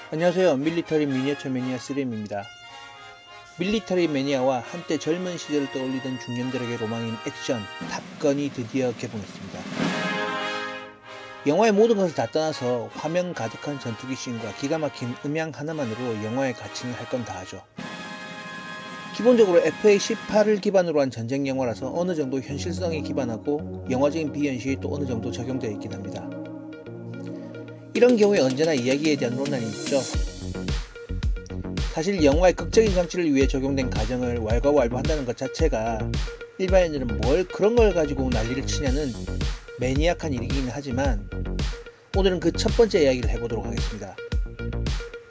안녕하세요. 밀리터리 미니어처 매니아 쓰림입니다. 밀리터리 매니아와 한때 젊은 시절을 떠올리던 중년들에게 로망인 액션 탑건이 드디어 개봉했습니다. 영화의 모든 것을 다 떠나서 화면 가득한 전투기 씬과 기가 막힌 음향 하나만으로 영화의 가치는 할 건 다 하죠. 기본적으로 FA18을 기반으로 한 전쟁 영화라서 어느 정도 현실성에 기반하고 영화적인 비현실이 또 어느 정도 적용되어 있긴 합니다. 이런 경우에 언제나 이야기에 대한 논란이 있죠. 사실 영화의 극적인 장치를 위해 적용된 가정을 왈가왈부한다는 것 자체가 일반인들은 뭘 그런 걸 가지고 난리를 치냐는 매니악한 일이긴 하지만 오늘은 그 첫 번째 이야기를 해보도록 하겠습니다.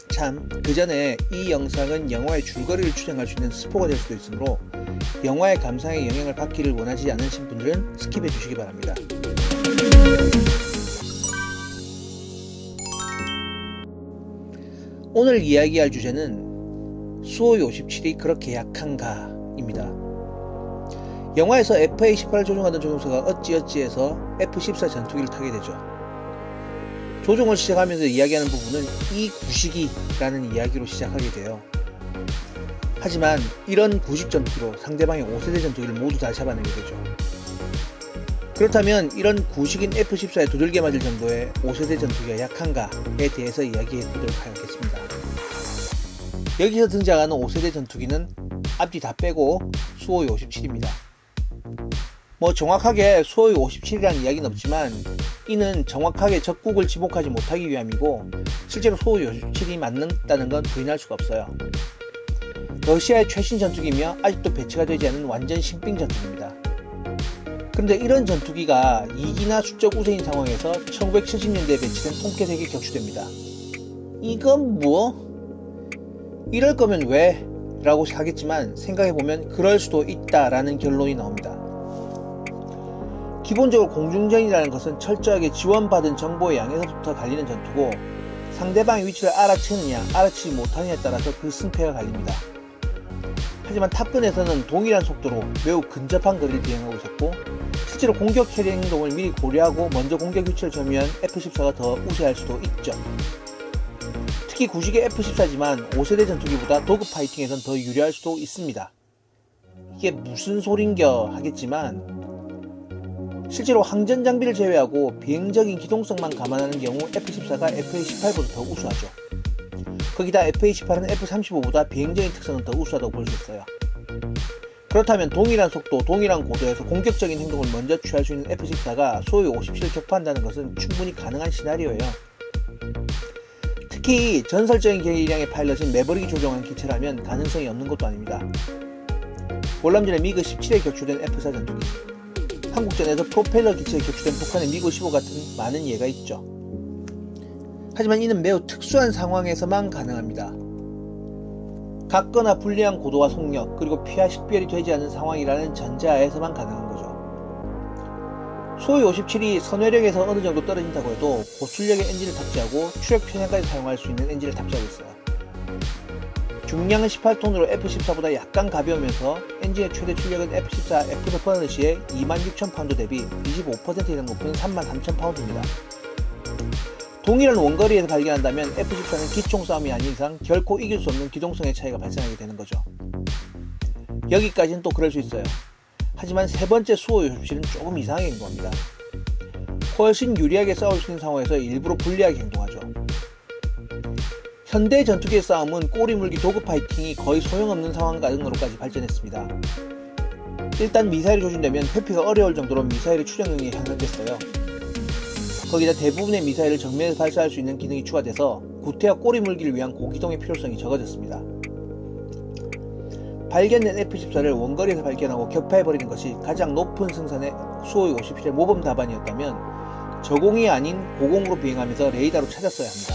참, 그 전에 이 영상은 영화의 줄거리를 추정할 수 있는 스포가 될 수도 있으므로 영화의 감상에 영향을 받기를 원하지 않으신 분들은 스킵해 주시기 바랍니다. 오늘 이야기할 주제는 수호이 57이 그렇게 약한가 입니다. 영화에서 FA18을 조종하던 조종사가 어찌어찌해서 F14 전투기를 타게 되죠. 조종을 시작하면서 이야기하는 부분은 이 구식이라는 이야기로 시작하게 돼요. 하지만 이런 구식 전투기로 상대방의 5세대 전투기를 모두 다 잡아내게 되죠. 그렇다면 이런 구식인 F14에 두들겨 맞을 정도의 5세대 전투기가 약한가에 대해서 이야기해 보도록 하겠습니다. 여기서 등장하는 5세대 전투기는 앞뒤 다 빼고 수호이 57입니다. 정확하게 수호이 57이라는 이야기는 없지만 이는 정확하게 적국을 지목하지 못하기 위함이고 실제로 수호이 57이 맞는다는 건 부인할 수가 없어요. 러시아의 최신 전투기이며 아직도 배치가 되지 않은 완전 신兵전투기입니다. 그런데 이런 전투기가 2기나 수적 우세인 상황에서 1970년대에 배치된 통캐색에 격추됩니다. 이건 뭐? 이럴 거면 왜? 라고 하겠지만 생각해보면 그럴 수도 있다라는 결론이 나옵니다. 기본적으로 공중전이라는 것은 철저하게 지원받은 정보의 양에서부터 갈리는 전투고 상대방의 위치를 알아채느냐 알아채지 못하느냐에 따라서 그 승패가 갈립니다. 하지만 탑건에서는 동일한 속도로 매우 근접한 거리를 비행하고 있었고 실제로 공격 캐리 행동을 미리 고려하고 먼저 공격 위치를 점유한 F14가 더 우세할 수도 있죠. 특히 구식의 F14지만 5세대 전투기보다 도그 파이팅에선 더 유리할 수도 있습니다. 이게 무슨 소린겨 하겠지만 실제로 항전 장비를 제외하고 비행적인 기동성만 감안하는 경우 F14가 FA18보다 더 우수하죠. 거기다 FA18은 F35보다 비행적인 특성은 더 우수하다고 볼 수 있어요. 그렇다면 동일한 속도, 동일한 고도에서 공격적인 행동을 먼저 취할 수 있는 F14가 수호이 57을 격파한다는 것은 충분히 가능한 시나리오예요. 특히 전설적인 기량의 파일럿인 매버릭이 조종한 기체라면 가능성이 없는 것도 아닙니다. 월남전에 미그 17에 격추된 F4 전투기, 한국전에서 프로펠러 기체에 격추된 북한의 미그 15 같은 많은 예가 있죠. 하지만 이는 매우 특수한 상황에서만 가능합니다. 같거나 불리한 고도와 속력, 그리고 피하 식별이 되지 않는 상황이라는 전제하에서만 가능한 거죠. 수호이 57이 선회력에서 어느 정도 떨어진다고 해도 고출력의 엔진을 탑재하고 추력 편향까지 사용할 수 있는 엔진을 탑재하고 있어요. 중량은 18톤으로 F14보다 약간 가벼우면서 엔진의 최대 출력은 F14 F4%의 26,000파운드 대비 25% 이상 높은 33,000파운드입니다. 동일한 원거리에서 발견한다면 F14는 기총 싸움이 아닌 이상 결코 이길 수 없는 기동성의 차이가 발생하게 되는 거죠. 여기까지는 또 그럴 수 있어요. 하지만 세 번째 수호이 57은 조금 이상한 겁니다. 훨씬 유리하게 싸울 수 있는 상황에서 일부러 불리하게 행동하죠. 현대 전투기의 싸움은 꼬리 물기 도그 파이팅이 거의 소용없는 상황으로까지 발전했습니다. 일단 미사일이 조준되면 회피가 어려울 정도로 미사일의 추적 능력이 향상됐어요. 거기다 대부분의 미사일을 정면에서 발사할 수 있는 기능이 추가돼서 구태와 꼬리 물기를 위한 고기동의 필요성이 적어졌습니다. 발견된 F14를 원거리에서 발견하고 격파해버리는 것이 가장 높은 승산의 수호이 57의 모범 답안이었다면 저공이 아닌 고공으로 비행하면서 레이더로 찾았어야 합니다.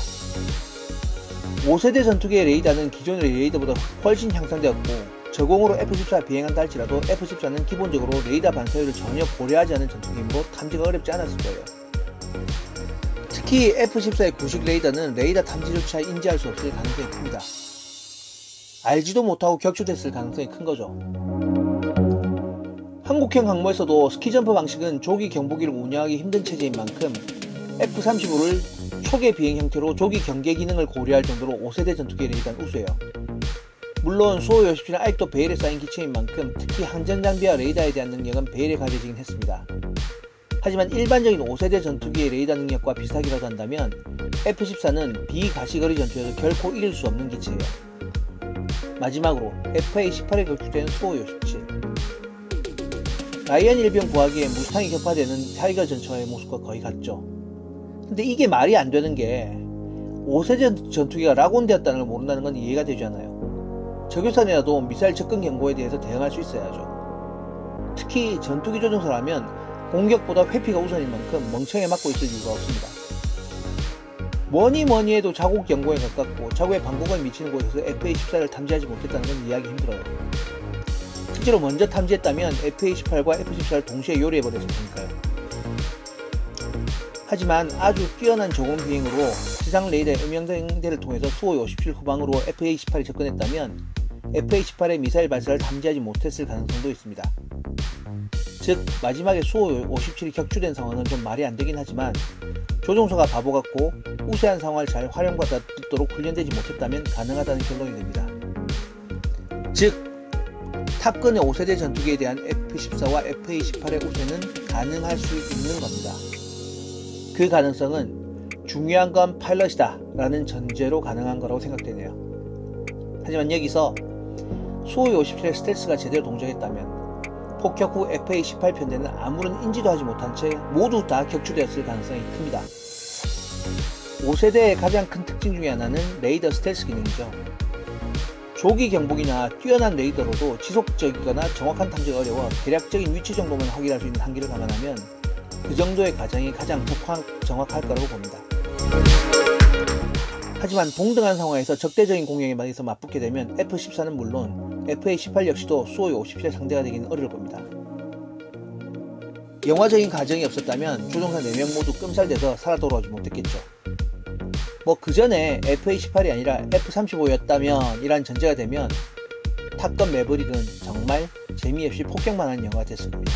5세대 전투기의 레이더는 기존의 레이더보다 훨씬 향상되었고 저공으로 F14 비행한다 할지라도 F14는 기본적으로 레이더 반사율을 전혀 고려하지 않은 전투기이므로 탐지가 어렵지 않았을 거예요. 특히 F14의 구식 레이더는 레이더 탐지조차 인지할 수 없을 가능성이 큽니다. 알지도 못하고 격추됐을 가능성이 큰 거죠. 한국형 항모에서도 스키점프 방식은 조기 경보기를 운영하기 힘든 체제인 만큼 F-35를 초계 비행 형태로 조기 경계 기능을 고려할 정도로 5세대 전투기 레이더는 우수해요. 물론 수호 57은 아직도 베일에 쌓인 기체인 만큼 특히 항전 장비와 레이더에 대한 능력은 베일에 가려지긴 했습니다. 하지만 일반적인 5세대 전투기의 레이더 능력과 비슷하기라도 한다면 F-14는 비가시거리 전투에서 결코 이길 수 없는 기체예요. 마지막으로 FA-18에 격추된 수호 57. 라이언 일병 구하기에 무스탕이 격파되는 타이거 전차의 모습과 거의 같죠. 근데 이게 말이 안 되는 게 5세대 전투기가 락온되었다는 걸 모른다는 건 이해가 되지 않아요. 적유선이라도 미사일 접근 경보에 대해서 대응할 수 있어야죠. 특히 전투기 조종사라면 공격보다 회피가 우선인 만큼 멍청하게 맞고 있을 이유가 없습니다. 뭐니 해도 자국 경보에 가깝고 자국의 방공을 미치는 곳에서 FA-14를 탐지하지 못했다는 건 이해하기 힘들어요. 실제로 먼저 탐지했다면 FA-18과 F-14를 동시에 요리해버렸을 테니까요. 하지만 아주 뛰어난 조공 비행으로 지상 레이더의 음영대를 통해서 수호 57 후방으로 FA-18이 접근했다면 FA-18의 미사일 발사를 탐지하지 못했을 가능성도 있습니다. 즉 마지막에 수호 57이 격추된 상황은 좀 말이 안 되긴 하지만 조종사가 바보 같고 우세한 상황을 잘 활용받도록 훈련되지 못했다면 가능하다는 결론이 됩니다. 즉 탑건의 5세대 전투기에 대한 F-14와 F-18의 우세는 가능할 수 있는 겁니다. 그 가능성은 중요한 건 파일럿이다 라는 전제로 가능한 거라고 생각되네요. 하지만 여기서 수호 57의 스텔스가 제대로 동작했다면 폭격 후 FA-18 편대는 아무런 인지도 하지 못한 채 모두 다 격추되었을 가능성이 큽니다. 5세대의 가장 큰 특징 중에 하나는 레이더 스텔스 기능이죠. 조기 경보기나 뛰어난 레이더로도 지속적이거나 정확한 탐지가 어려워 대략적인 위치 정도만 확인할 수 있는 한계를 감안하면 그 정도의 가정이 가장 정확할 거라고 봅니다. 하지만 동등한 상황에서 적대적인 공격에 맞서 맞붙게 되면 F-14는 물론 FA-18 역시도 수호 57의 상대가 되기는 어려울 겁니다. 영화적인 가정이 없었다면 조종사 4명 모두 끔살돼서 살아 돌아오지 못했겠죠. 뭐 그 전에 FA-18이 아니라 F-35였다면 이란 전제가 되면 탑건 매버릭은 정말 재미없이 폭격만 하는 영화가 됐을 겁니다.